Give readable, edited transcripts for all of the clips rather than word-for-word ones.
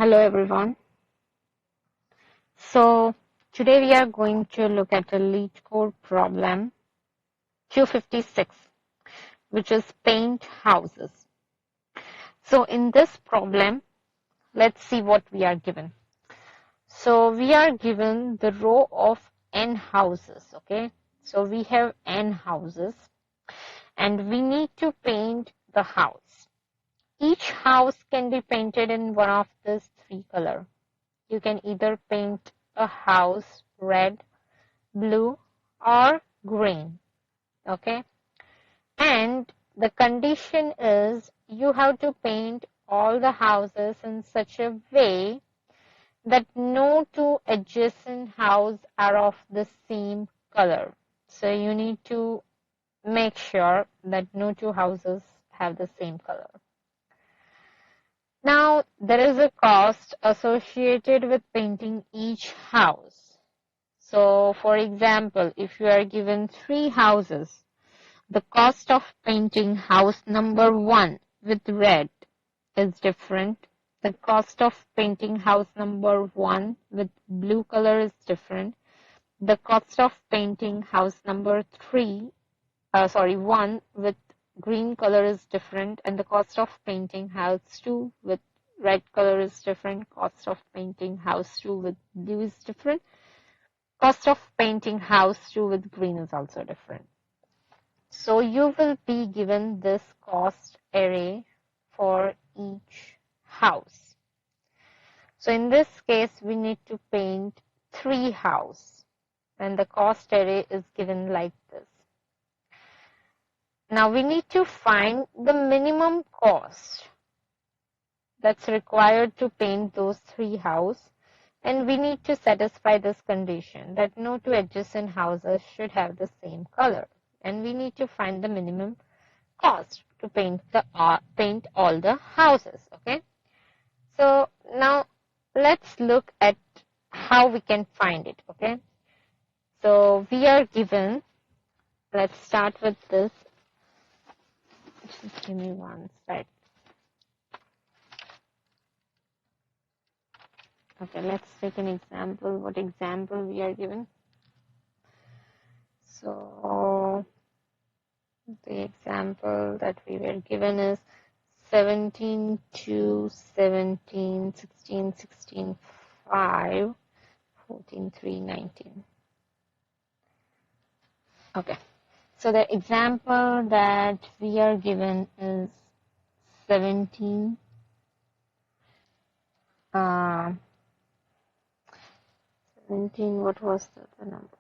Hello everyone. So today we are going to look at a Leet code problem 256, which is paint houses. So in this problem, let's see what we are given. So we are given the row of n houses, okay? So we have n houses and we need to paint the house. Each house can be painted in one of these three colors. You can either paint a house red, blue, or green. Okay. And the condition is you have to paint all the houses in such a way that no two adjacent houses are of the same color. So you need to make sure that no two houses have the same color. Now, there is a cost associated with painting each house. So, for example, if you are given 3 houses, the cost of painting house number 1 with red is different. The cost of painting house number 1 with blue color is different. The cost of painting house number 1 with green color is different, and the cost of painting house 2 with red color is different. Cost of painting house 2 with blue is different. Cost of painting house 2 with green is also different. So you will be given this cost array for each house. So in this case, we need to paint 3 houses, and the cost array is given like this. Now we need to find the minimum cost that's required to paint those 3 houses, and we need to satisfy this condition that no two adjacent houses should have the same color, and we need to find the minimum cost to paint all the houses. Okay, so now let's look at how we can find it. Okay, so we are given, let's start with this. Just give me one sec. Okay, let's take an example. What example we are given? So the example that we were given is 17, 2, 17, 16, 16, 5, 14, 3, 19. Okay, so the example that we are given is 17, 17, what was the number?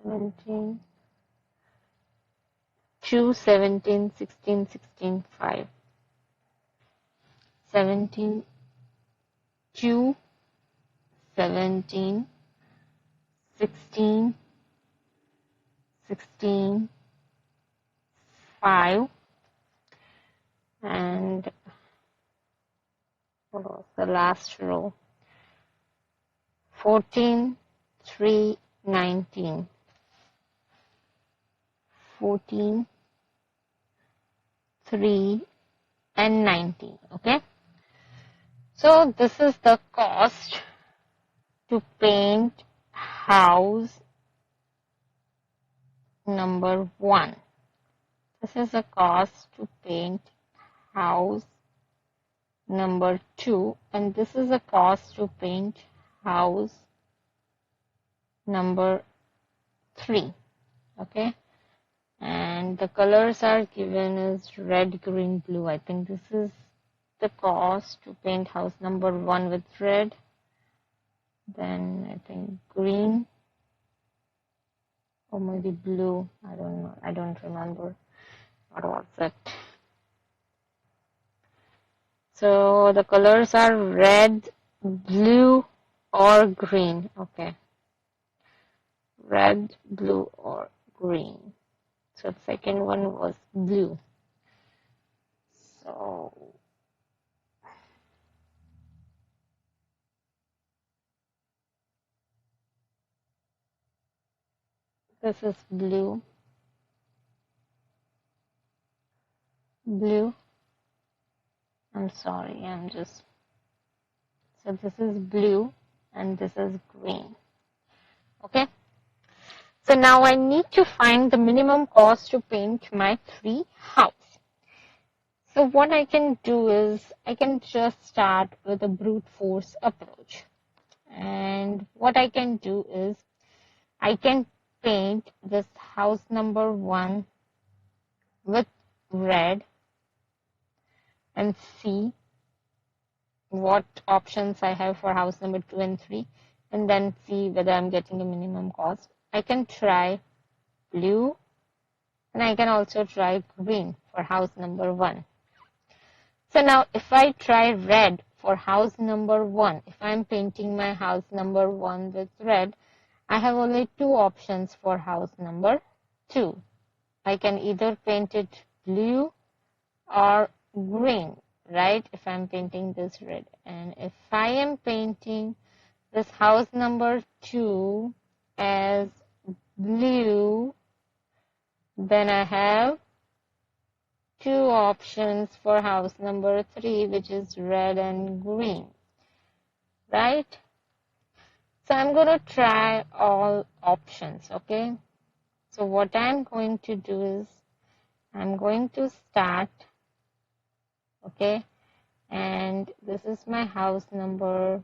17, 2, 17, 16, 16, 5. 17, 2, 17, 16, 16, 5. And what was the last row? 14, 3, 19. 14, 3, and 19. Okay. So this is the cost to paint house number 1. This is the cost to paint house number 2, and this is the cost to paint house number 3. Okay, and the colors are given as red, green, blue. I think this is the cost to paint house number 1 with red, then I think green, or maybe blue. I don't know, I don't remember what was it. So the colors are red, blue, or green. Okay, red, blue, or green. So the second one was blue. So this is blue, blue. I'm sorry, I'm just So this is blue and this is green. Okay. So now I need to find the minimum cost to paint my 3 house. So what I can do is I can just start with a brute force approach. And what I can do is I can paint this house number 1 with red and see what options I have for house number 2 and 3, and then see whether I'm getting a minimum cost. I can try blue and I can also try green for house number 1. So now if I try red for house number 1, if I'm painting my house number 1 with red, I have only 2 options for house number 2. I can either paint it blue or green, right? If I'm painting this red. And if I am painting this house number 2 as blue, then I have 2 options for house number 3, which is red and green, right? So I'm going to try all options, okay? So what I'm going to do is I'm going to start, okay? And this is my house number.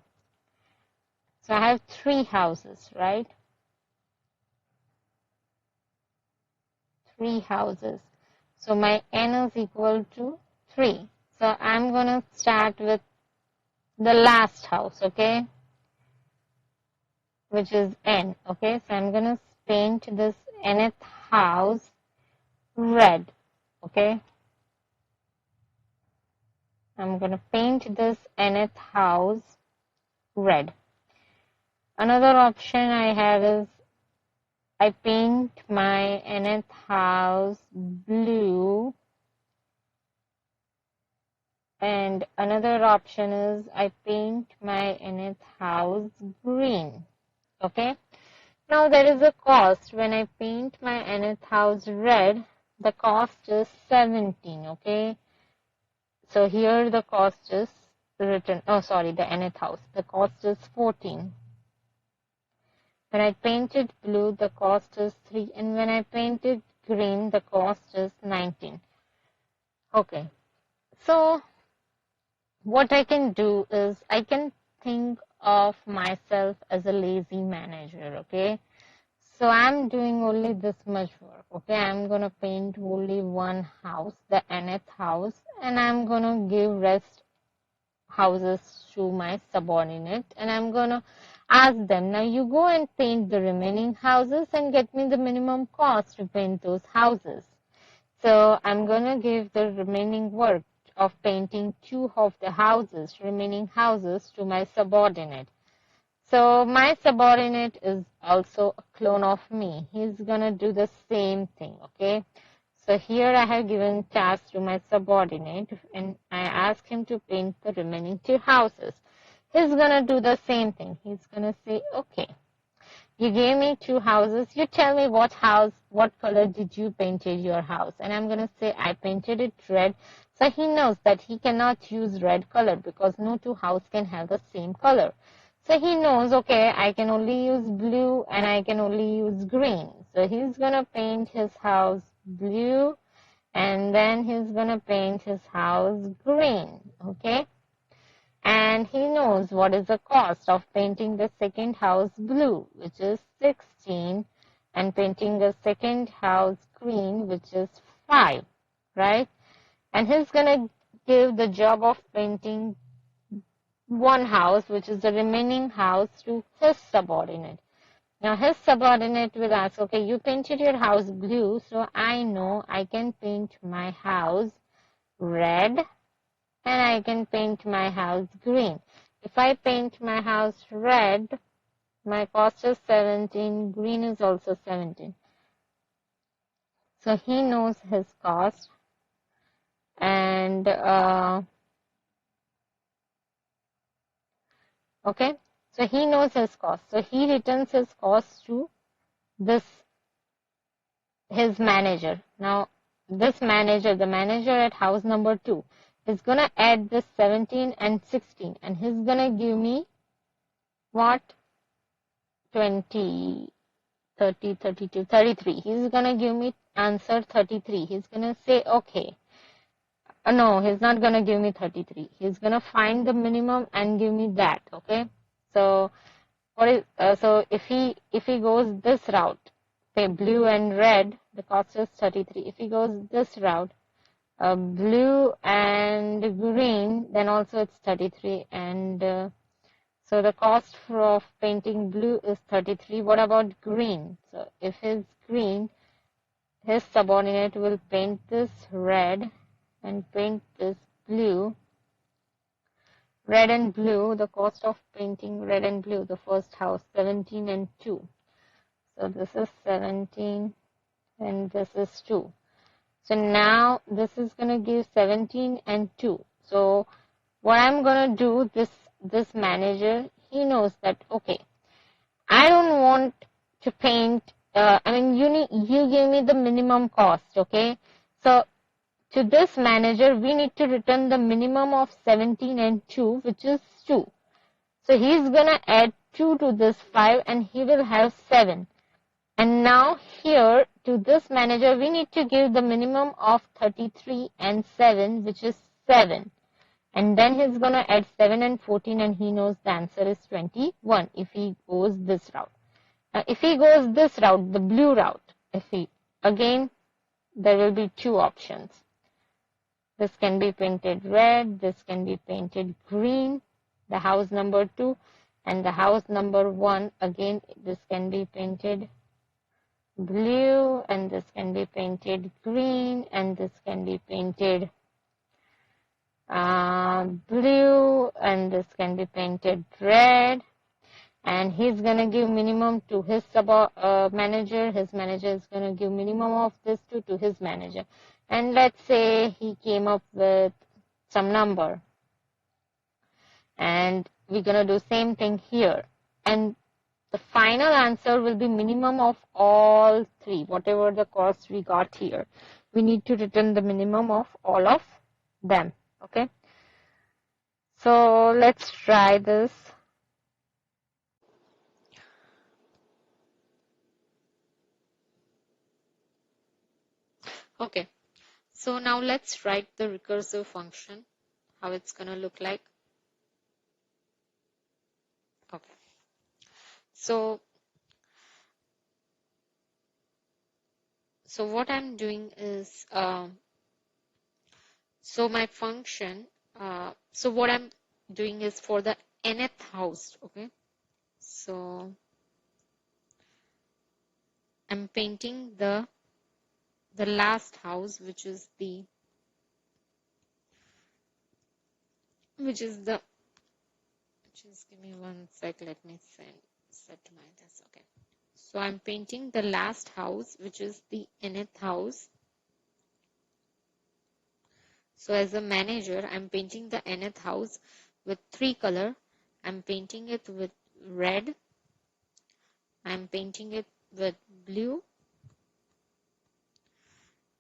So I have 3 houses, right? 3 houses. So my n is equal to 3. So I'm going to start with the last house, okay? Which is n, okay? So I'm going to paint this nth house red, okay? I'm going to paint this nth house red. Another option I have is I paint my nth house blue, and another option is I paint my nth house green, okay? Now there is a cost. When I paint my nth house red, the cost is 17, okay? So here the cost is written, the nth house, the cost is 14. When I painted blue, the cost is 3, and when I painted green, the cost is 19. Okay, so what I can do is I can think of myself as a lazy manager, okay? So I'm doing only this much work, okay? I'm going to paint only one house, the nth house, and I'm going to give rest houses to my subordinate, and I'm going to ask them, now you go and paint the remaining houses and get me the minimum cost to paint those houses. So I'm going to give the remaining work of painting 2 of the houses, remaining houses, to my subordinate. So my subordinate is also a clone of me. He's going to do the same thing, okay? So here I have given task to my subordinate, and I ask him to paint the remaining 2 houses. He's going to do the same thing. He's going to say, okay, you gave me 2 houses. You tell me what color did you painted your house? And I'm going to say I painted it red. So he knows that he cannot use red color because no 2 houses can have the same color. So he knows, okay, I can only use blue and I can only use green. So he's going to paint his house blue, and then he's going to paint his house green, okay? And he knows what is the cost of painting the second house blue, which is 16, and painting the second house green, which is 5, right? And he's going to give the job of painting one house, which is the remaining house, to his subordinate. Now his subordinate will ask, okay, you painted your house blue, so I know I can paint my house red and I can paint my house green. If I paint my house red, my cost is 17, green is also 17. So he knows his cost, and okay, so he knows his cost. So he returns his cost to his manager. Now this manager, the manager at house number 2, is going to add this 17 and 16, and he's going to give me what? 20, 30, 32, 33. He's going to give me answer 33. He's going to say, okay. No, he's not going to give me 33. He's going to find the minimum and give me that, okay? So, so if he goes this route, say blue and red, the cost is 33. If he goes this route, blue and green, then also it's 33. And so the cost of painting blue is 33. What about green? So if it's green, his subordinate will paint this red and paint this blue. Red and blue, the cost of painting red and blue, the first house, 17 and 2. So this is 17 and this is 2. So now this is going to give 17 and 2. So what I'm going to do, this manager, he knows that, okay, I don't want to paint, you give me the minimum cost, okay? So to this manager, we need to return the minimum of 17 and 2, which is 2. So he's going to add 2 to this 5 and he will have 7. And now here to this manager, we need to give the minimum of 33 and 7, which is 7. And then he's going to add 7 and 14 and he knows the answer is 21 if he goes this route. Now if he goes this route, the blue route, again, there will be 2 options. This can be painted red, this can be painted green, the house number 2, and the house number 1, again, this can be painted blue, and this can be painted green, and this can be painted blue, and this can be painted red. And he's going to give minimum to his manager. His manager is going to give minimum of this to his manager. And let's say he came up with some number. And we're going to do same thing here. And the final answer will be minimum of all 3, whatever the cost we got here. We need to return the minimum of all of them. Okay. So let's try this. Okay. So now let's write the recursive function, how it's going to look like. Okay. So what I'm doing is, so my function, so what I'm doing is for the nth house, okay. So I'm painting the last house, which is just give me one sec, let me set my this, okay. So I'm painting the last house, which is the nth house. So as a manager, I'm painting the nth house with 3 color. I'm painting it with red. I'm painting it with blue.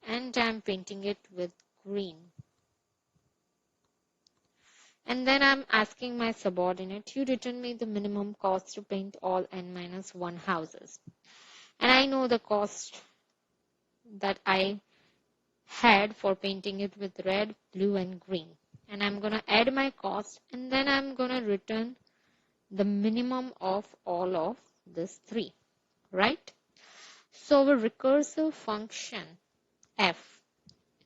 And I'm painting it with green. And then I'm asking my subordinate, you return me the minimum cost to paint all n-1 houses. And I know the cost that I had for painting it with red, blue, and green. And I'm going to add my cost, and then I'm going to return the minimum of all of these 3, right? So our recursive function f,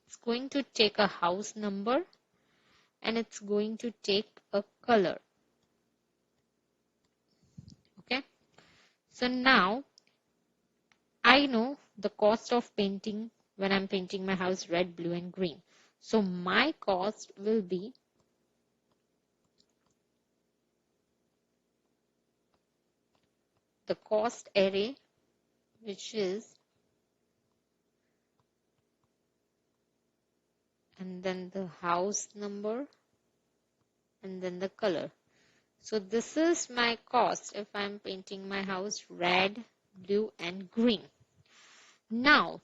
it's going to take a house number and it's going to take a color. Okay. So now I know the cost of painting when I'm painting my house red, blue, and green. So my cost will be the cost array, which is, and then the house number, and then the color. So this is my cost if I'm painting my house red, blue, and green. Now,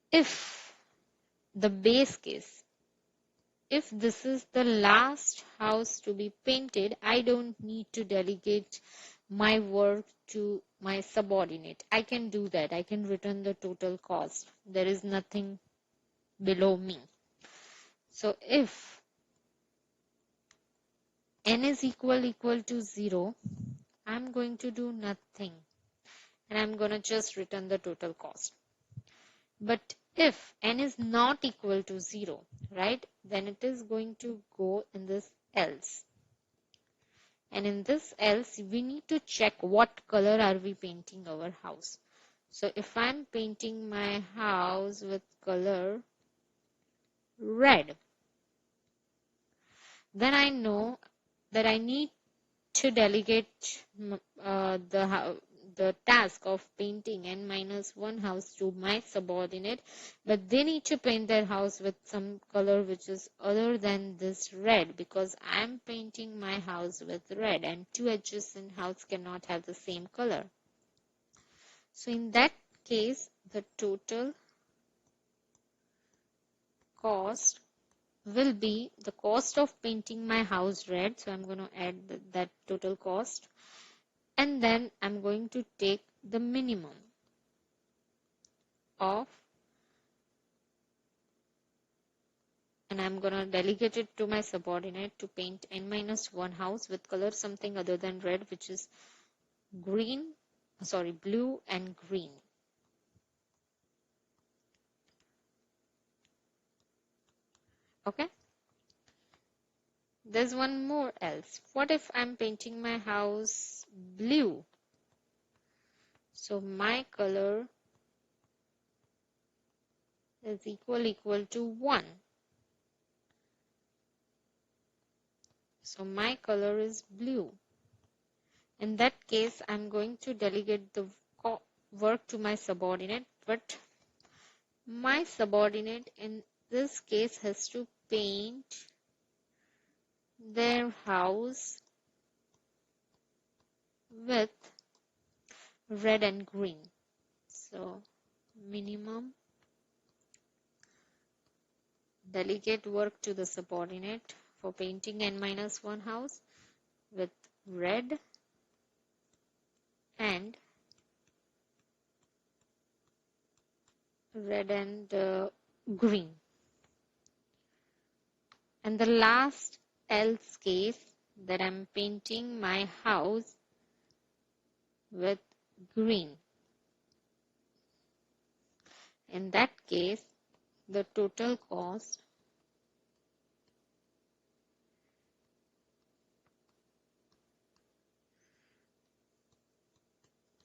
if the base case, if this is the last house to be painted, I don't need to delegate my work to my subordinate. I can do that. I can return the total cost. There is nothing below me. So if n is equal to 0, I'm going to do nothing and I'm going to just return the total cost. But if n is not equal to 0, right, then it is going to go in this else. And in this else, we need to check what color are we painting our house. So if I'm painting my house with color red, then I know that I need to delegate the task of painting n-1 house to my subordinate, but they need to paint their house with some color which is other than this red, because I'm painting my house with red and two adjacent houses cannot have the same color. So in that case, the total cost will be the cost of painting my house red. So I'm going to add that total cost. And then I'm going to take the minimum of, and I'm going to delegate it to my subordinate to paint n-1 house with color something other than red, which is blue and green. Okay. There's one more else. What if I'm painting my house blue? So my color is equal to 1. So my color is blue. In that case, I'm going to delegate the work to my subordinate, but my subordinate in this case has to paint their house with red and green. So minimum, delegate work to the subordinate for painting n-1 house with red and green. And the last else case, that I'm painting my house with green. In that case, the total cost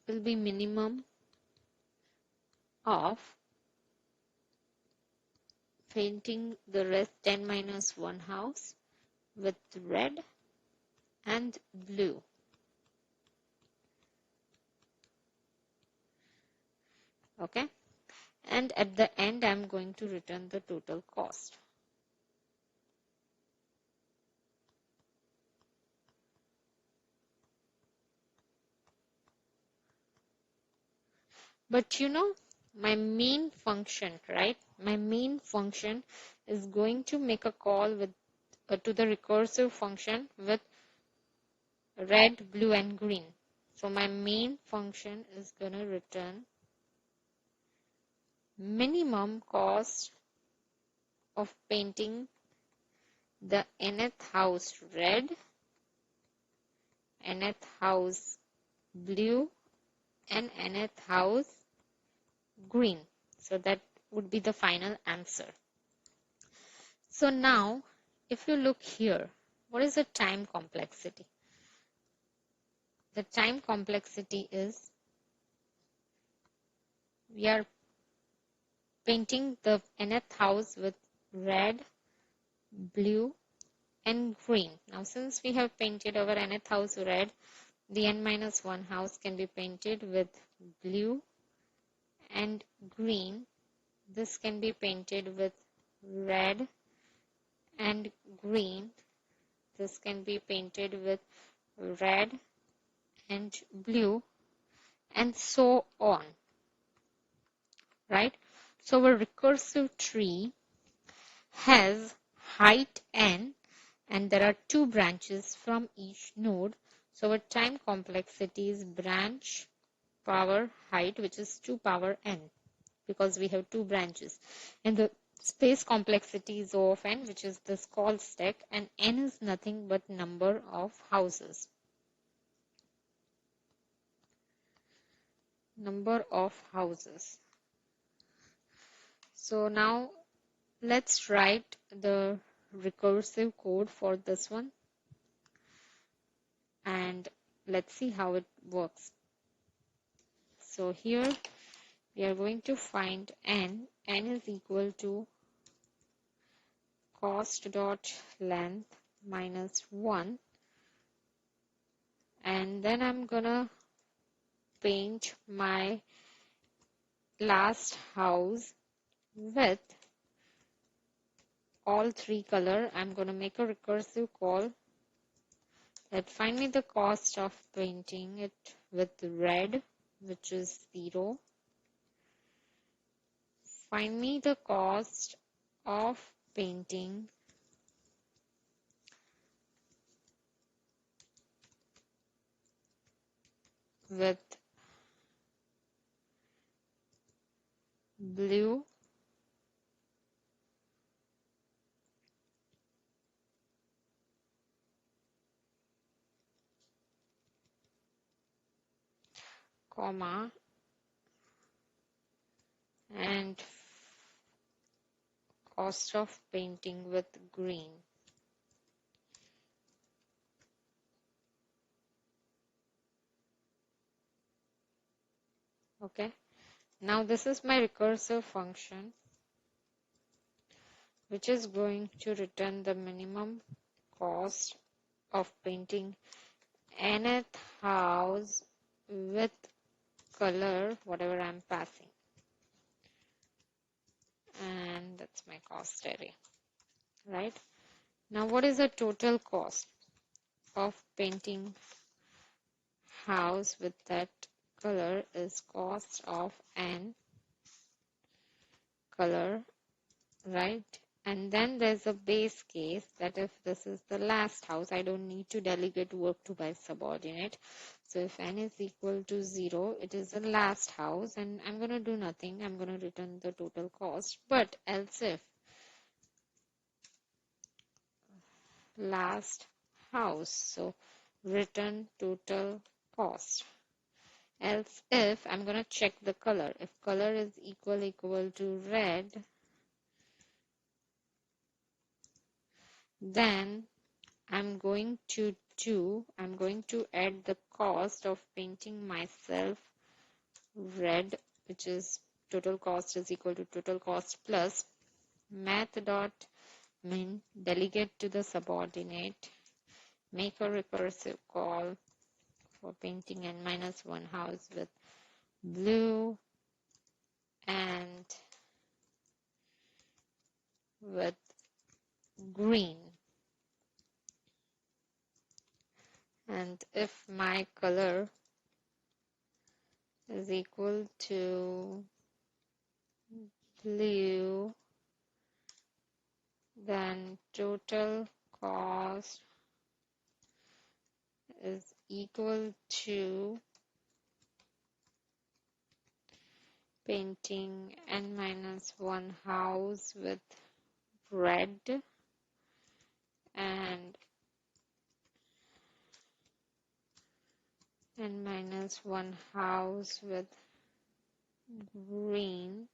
will be minimum of painting the rest n-1 house with red and blue. Okay. And at the end, I'm going to return the total cost. But my main function, right? My main function is going to make a call with to the recursive function with red, blue, and green. So my main function is going to return minimum cost of painting the nth house red, nth house blue, and nth house green. So that would be the final answer. So now, if you look here, what is the time complexity? The time complexity is we are painting the nth house with red, blue, and green. Now, since we have painted our nth house red, the n-1 house can be painted with blue and green. This can be painted with red and green. This can be painted with red and blue, and so on. Right? So our recursive tree has height n, and there are two branches from each node. So our time complexity is branch power height, which is 2 power n, because we have two branches. And the space complexity is O of n, which is this call stack, and n is nothing but number of houses. Number of houses. So now let's write the recursive code for this one, and let's see how it works. So here we are going to find n. N is equal to cost dot length minus 1, and then I'm gonna paint my last house with all three color. I'm gonna make a recursive call that find me the cost of painting it with red, which is 0. Find me the cost of painting with blue, comma, and cost of painting with green. Okay, now this is my recursive function, which is going to return the minimum cost of painting nth house with color, whatever I'm passing. And that's my cost array, right? Now what is the total cost of painting house with that color is cost of n color, right? And then there's a base case that if this is the last house, I don't need to delegate work to my subordinate. So if n is equal to 0, it is the last house, and I'm going to do nothing. I'm going to return the total cost. But else if last house, so return total cost. Else if I'm going to check the color. If color is equal to red, then I'm going to add the cost of painting myself red, which is total cost is equal to total cost plus math dot min, delegate to the subordinate, make a recursive call for painting n minus 1 house with blue and with green. And if my color is equal to blue, then total cost is equal to painting n minus 1 house with red and n minus 1 house with green.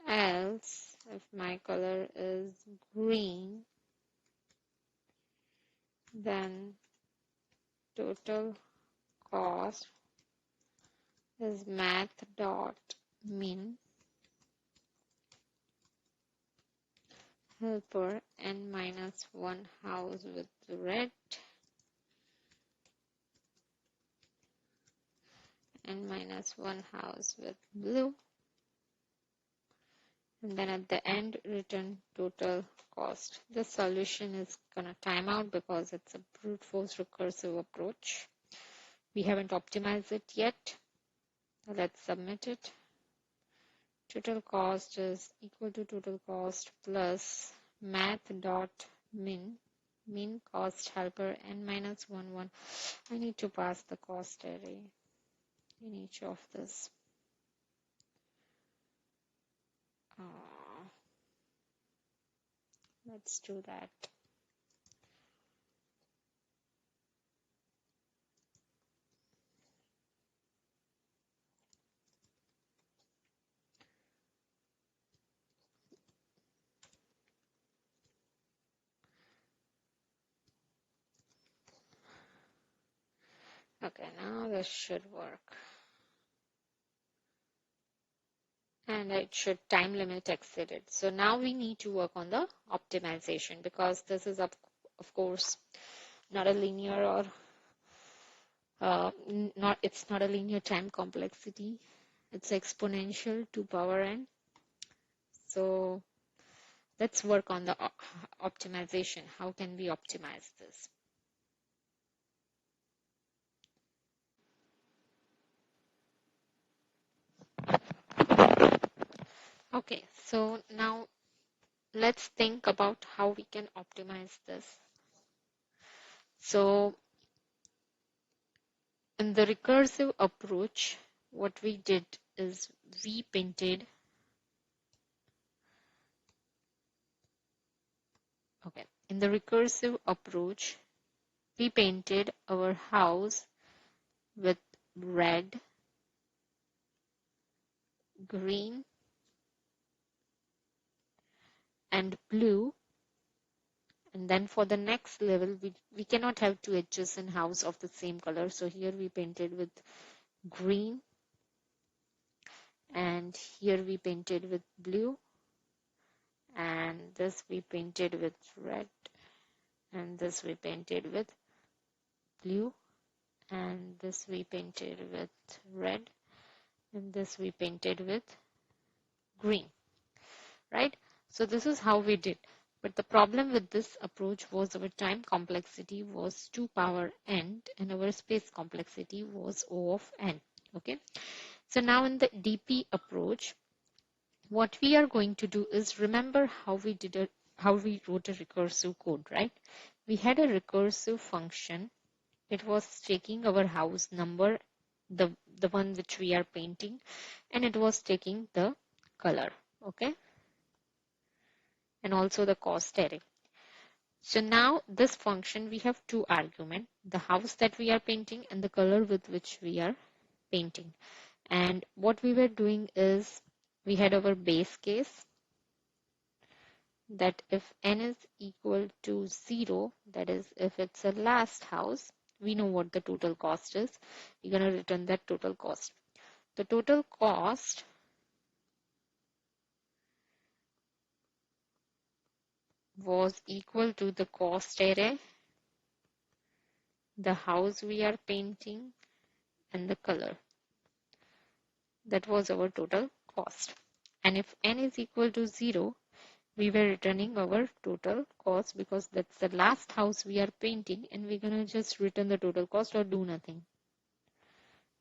Else, if my color is green, then total cost is math dot min helper n minus 1 house with red n minus 1 house with blue, and then at the end return total cost. The solution is gonna time out because it's a brute force recursive approach. We haven't optimized it yet. Let's submit it Total cost is equal to total cost plus math dot min cost helper n minus 1 1. I need to pass the cost array in each of this. Let's do that. Okay, now this should work. And it should time limit exceeded. So now we need to work on the optimization, because this is of course not a linear or it's not a linear time complexity. It's exponential to power n. So let's work on the optimization. How can we optimize this? Okay, so now let's think about how we can optimize this. So in the recursive approach, what we did is we painted. Okay, in the recursive approach, we painted our house with red, green, and blue. And then for the next level, we cannot have two adjacent houses of the same color. So here we painted with green, and here we painted with blue, and this we painted with red, and this we painted with blue, and this we painted with red, and this we painted with green, right? So this is how we did. But the problem with this approach was our time complexity was 2 power n and our space complexity was O of n. Okay. So now in the DP approach, what we are going to do is remember how we wrote a recursive code, right? We had a recursive function. It was taking our house number, the one which we are painting, and it was taking the color, okay? And also the cost array. So now this function, we have two arguments, the house that we are painting and the color with which we are painting. And what we were doing is we had our base case that if n is equal to 0, that is if it's a last house, we know what the total cost is. We're going to return that total cost. The total cost was equal to the cost array, the house we are painting, and the color. That was our total cost. And if n is equal to 0, we were returning our total cost because that's the last house we are painting, and we're going to just return the total cost or do nothing.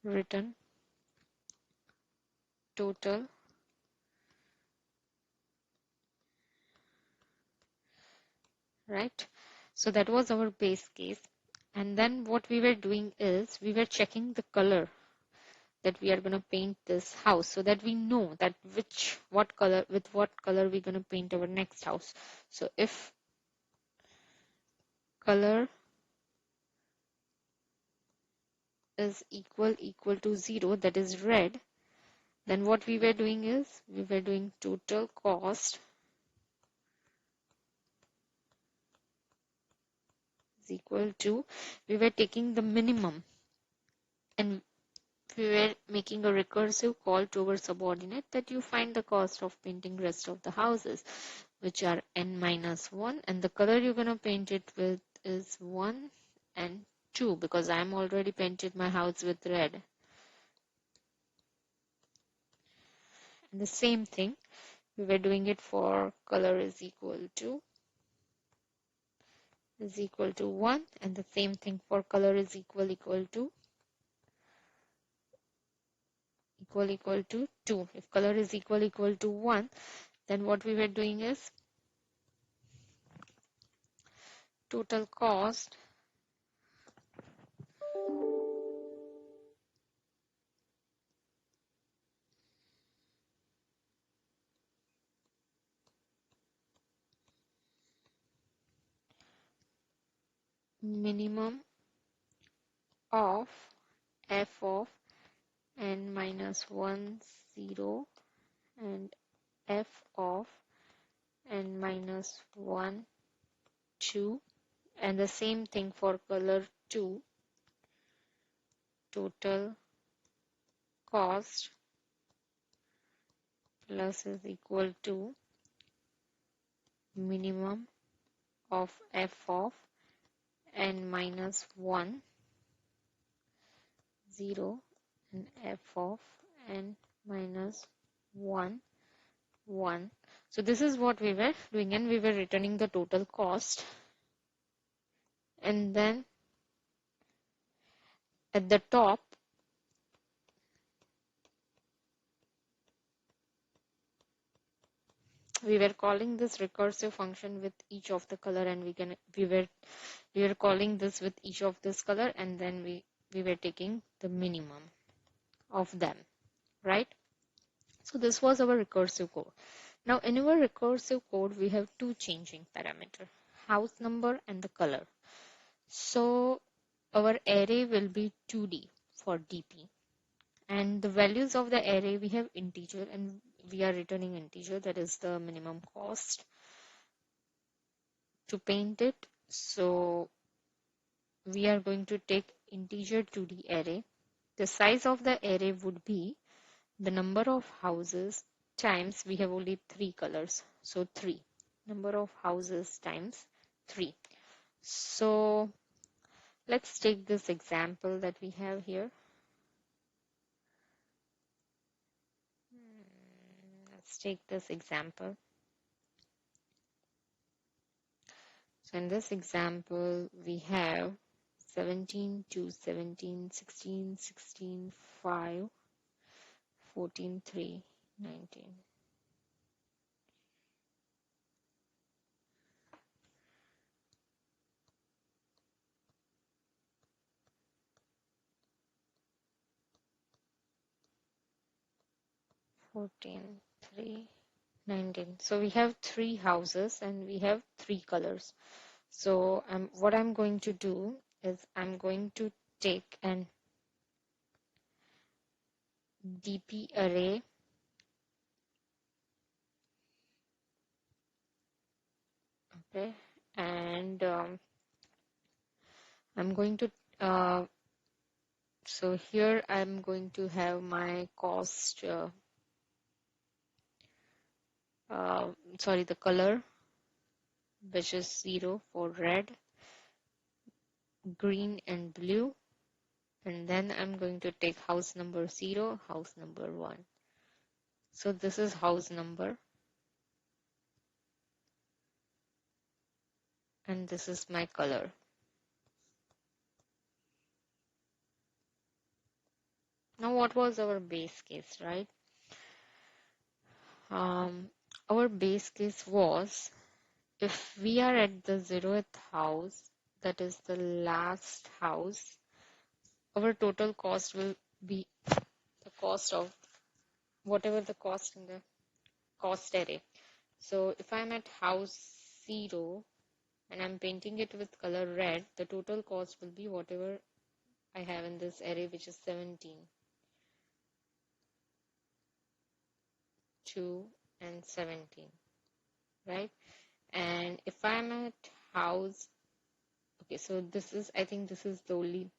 Return total right? So that was our base case. And then what we were doing is we were checking the color that we are going to paint this house so that we know that with what color we're going to paint our next house. So if color is equal to 0, that is red, then what we were doing is we were doing total cost is equal to, we were taking the minimum and we were making a recursive call to our subordinate that you find the cost of painting rest of the houses, which are n minus 1, and the color you're going to paint it with is 1 and 2 because I'm already painted my house with red. And the same thing, we were doing it for color is equal to 1, and the same thing for color is equal equal to 2. If color is equal to 1, then what we were doing is total cost minimum of f of n minus 1, 0 and f of n minus 1, 2, and the same thing for color 2, total cost plus is equal to minimum of f of n minus 1, 0 and f of n minus 1, 1. So this is what we were doing, and we were returning the total cost, and then at the top we were calling this recursive function with each of the color, and we were calling this with each of this color, and then we were taking the minimum of them, right? So this was our recursive code. Now in our recursive code we have two changing parameter, house number and the color. So our array will be 2D for DP, and the values of the array we have integer, and we are returning integer, that is the minimum cost to paint it. So we are going to take integer 2D array. The size of the array would be the number of houses times, we have only 3 colors, so 3, number of houses times 3. So let's take this example that we have here. Let's take this example. So in this example, we have 17, 2, 17, 16, 16, 5, 14, 3, 19. So we have 3 houses and we have 3 colors. So what I'm going to do is I'm going to take an DP array, okay, and I'm going to so here I'm going to have my cost, the color, which is 0 for red, green and blue, and then I'm going to take house number 0, house number 1. So this is house number, and this is my color. Now what was our base case, right? Our base case was, if we are at the 0th house, that is the last house, our total cost will be the cost of whatever the cost in the cost array. So if I'm at house 0 and I'm painting it with color red, the total cost will be whatever I have in this array, which is 17, 2 and 17, right? And if I'm at house, okay, so this is, I think this is the only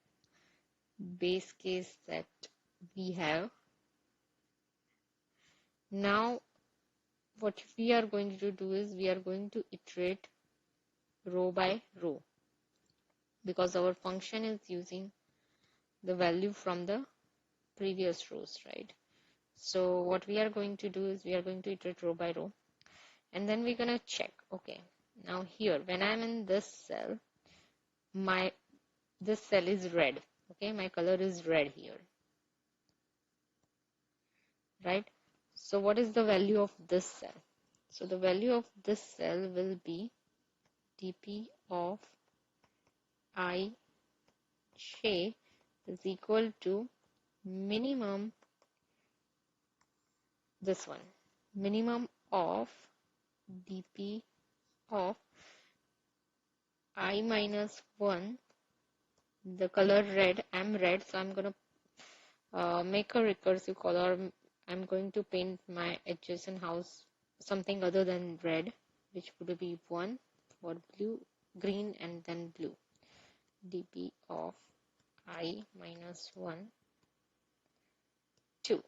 base case that we have. Now what we are going to do is we are going to iterate row by row, because our function is using the value from the previous rows, right? So what we are going to do is we are going to iterate row by row, and then we're going to check, okay, now here when I'm in this cell, this cell is red, okay, my color is red here. right? So what is the value of this cell? So the value of this cell will be dp of I j is equal to minimum, this one, minimum of dp of I minus 1, the color red, I'm red, so I'm going to make a recursive color. I'm going to paint my adjacent house something other than red, which would be 1 for blue, green, and then blue. dp of I minus 1, 2,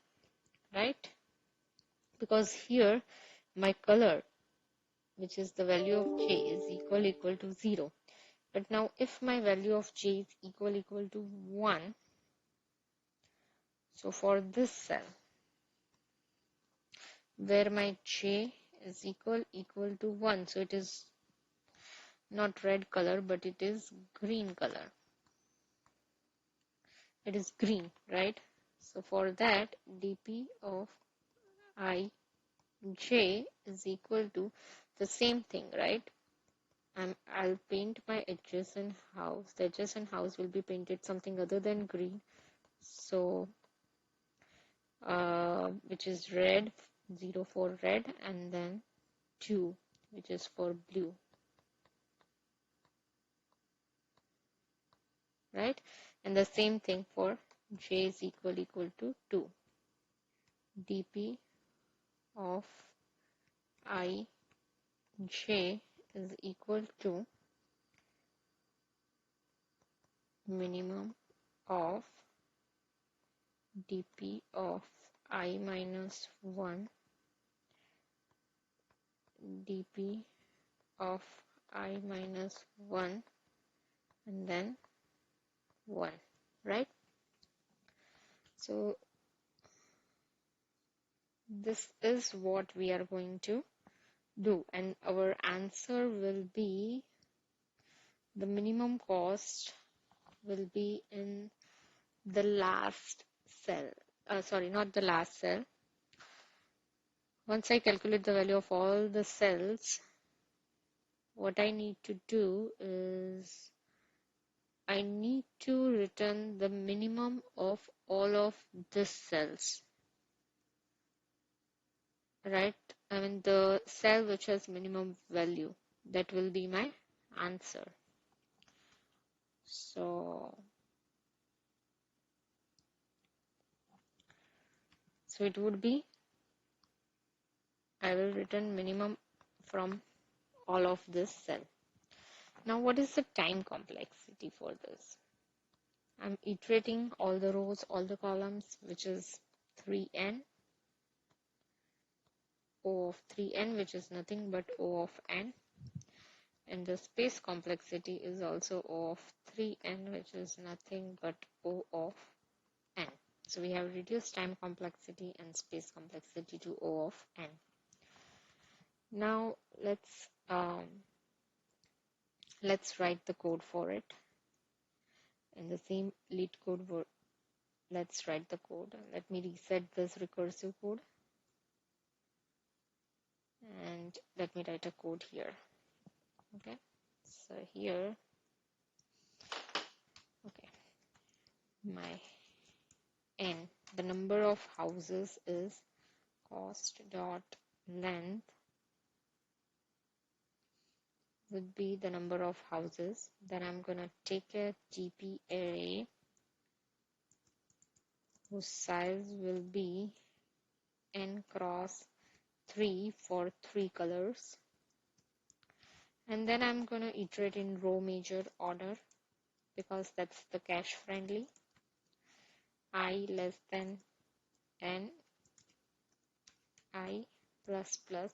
right? Because here my color, which is the value of j, is equal to 0. But now if my value of j is equal to 1, so for this cell, where my j is equal to 1, so it is not red color, but it is green color. It is green, right? So for that, dp of I j is equal to the same thing, right? I'll paint my adjacent house. The adjacent house will be painted something other than green. So, which is red, 0 for red, and then 2, which is for blue, right? And the same thing for j is equal to 2. dp of I j is equal to minimum of dp of I minus 1, dp of I minus 1, and then 1, right? So this is what we are going to do, and our answer will be, the minimum cost will be in the last cell. Sorry, not the last cell. Once I calculate the value of all the cells, what I need to do is I need to return the minimum of all of these cells, right? I mean the cell which has minimum value, that will be my answer. So it would be, I will return minimum from all of this cell. Now what is the time complexity for this? I'm iterating all the rows, all the columns, which is 3n, O of 3n, which is nothing but O of n. And the space complexity is also O of 3n, which is nothing but O of n. So we have reduced time complexity and space complexity to O of n. Now let's write the code for it. In the same Leet code, let's write the code. Let me reset this recursive code. And let me write a code here. Okay. So here, okay, my n, the number of houses is cost dot length would be the number of houses. Then I'm gonna take a TP array whose size will be n cross 3 for 3 colors. And then I'm gonna iterate in row major order because that's the cache friendly. I less than n, I plus plus,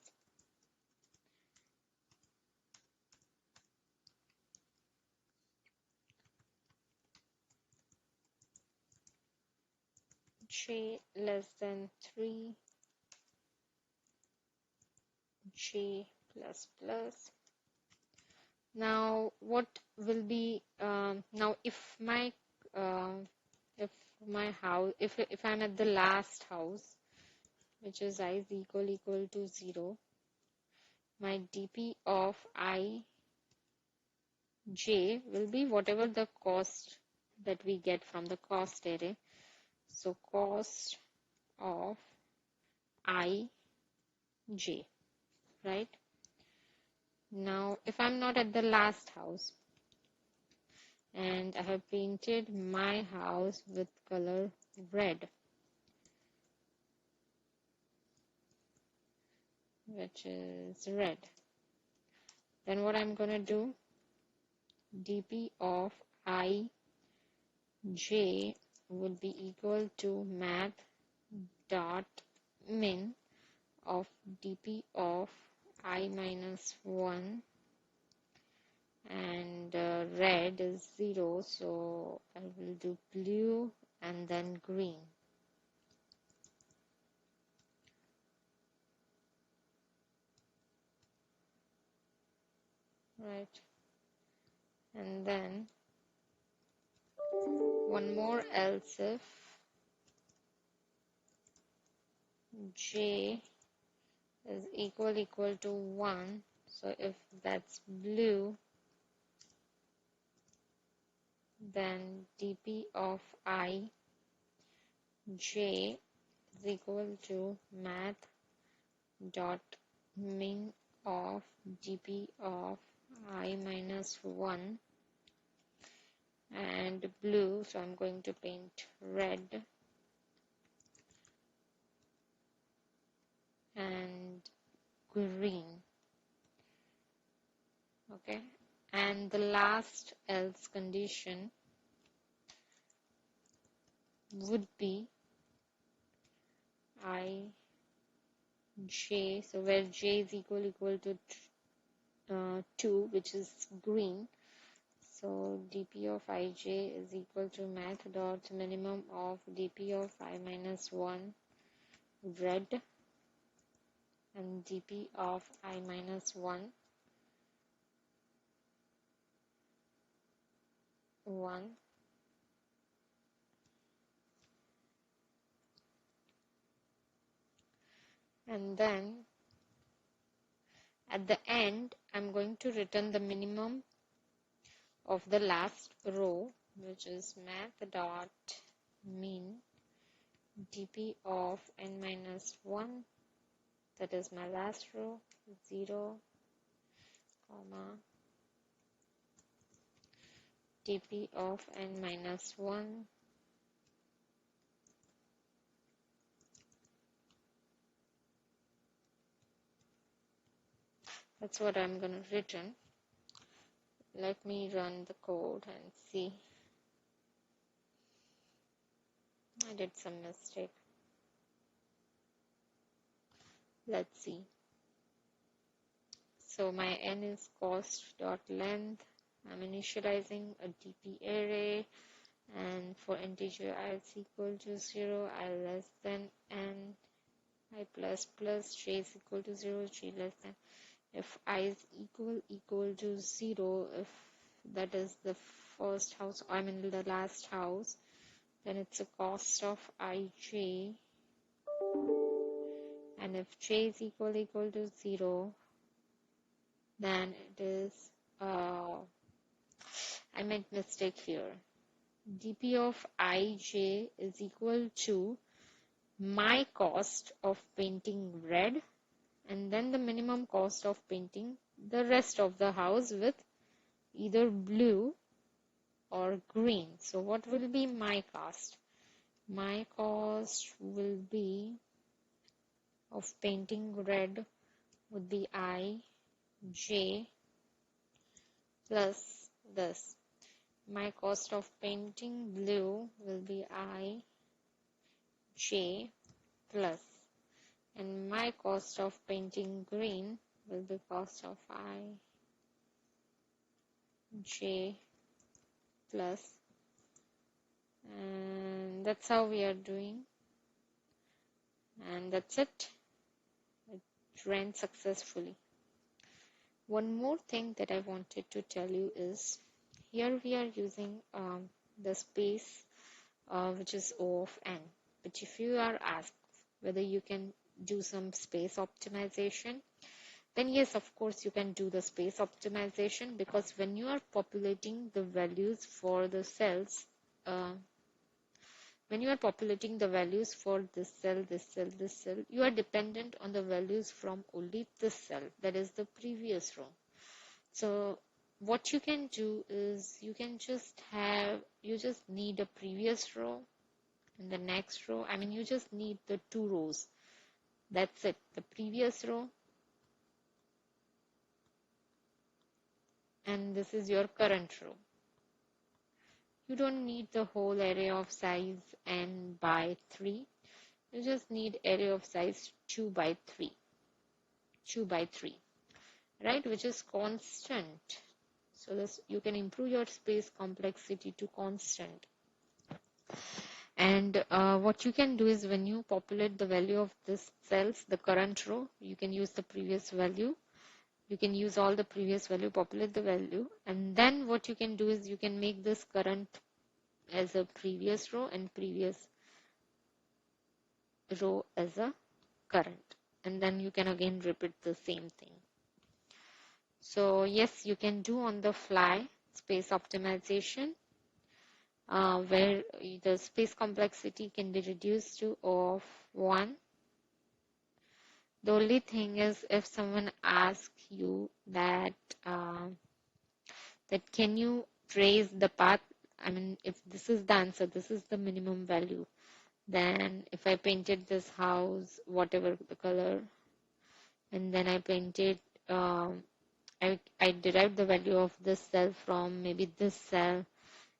j less than 3, j plus plus. Now what will be, now if my house, if I'm at the last house, which is I is equal to 0, my dp of I j will be whatever the cost that we get from the cost array. So cost of I j, right? Now, if I'm not at the last house and I have painted my house with color red, which is red, then what I'm going to do, dp of I j would be equal to math dot min of dp of I minus 1, and red is 0, so I will do blue and then green. Right, and then one more else if j is equal to 1, so if that's blue, then dp of I j is equal to math dot min of dp of I minus 1 and blue, so I'm going to paint red and green. Okay, and the last else condition would be I j, so where j is equal to 2, which is green, so dp of ij is equal to math dot minimum of dp of I minus 1 red and dp of I minus 1 and then at the end I'm going to return the minimum of the last row, which is math dot min dp of n minus 1, that is my last row, 0, comma dp of n minus 1 that's what I'm going to return. Let me run the code and see. I did some mistake. Let's see. So my n is cost dot length. I'm initializing a dp array, and for integer I is equal to 0, I less than n, I plus plus, j is equal to 0, j less than. If I is equal to 0, if that is the first house, I mean the last house, then it's a cost of ij, and if j is equal to 0, then it is I made mistake here. dp of ij is equal to my cost of painting red and then the minimum cost of painting the rest of the house with either blue or green. So what will be my cost? My cost will be of painting red would be I j plus this. My cost of painting blue will be I j plus, and my cost of painting green will be cost of I j plus, and that's how we are doing, and that's it. It ran successfully. One more thing that I wanted to tell you is here we are using the space which is O of n, but if you are asked whether you can do some space optimization, then yes, of course, you can do the space optimization, because when you are populating the values for the cells, uh, when you are populating the values for this cell, this cell, this cell, you are dependent on the values from only this cell, that is the previous row. So what you can do is you just need a previous row and the next row. I mean, you just need the 2 rows. That's it. The previous row, and this is your current row. You don't need the whole array of size n by 3. You just need array of size 2 by 3. 2 by 3, right? Which is constant. So this, you can improve your space complexity to constant. And what you can do is when you populate the value of this cells, the current row, you can use the previous value. You can use all the previous value, populate the value. And then what you can do is you can make this current as a previous row and previous row as a current. And then you can again repeat the same thing. So yes, you can do on the fly space optimization, where the space complexity can be reduced to of 1. The only thing is, if someone asks you that can you trace the path, I mean, if this is the answer, this is the minimum value, then if I painted this house, whatever the color, and then I painted, I derived the value of this cell from maybe this cell,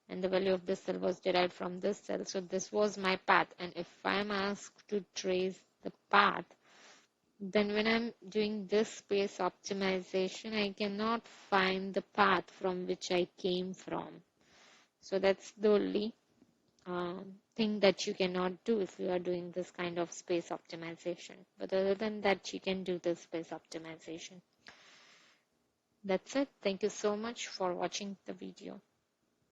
and the value of this cell was derived from this cell. So this was my path. And if I'm asked to trace the path, then when I'm doing this space optimization, I cannot find the path from which I came from. So that's the only thing that you cannot do if you are doing this kind of space optimization. But other than that, you can do the space optimization. That's it. Thank you so much for watching the video.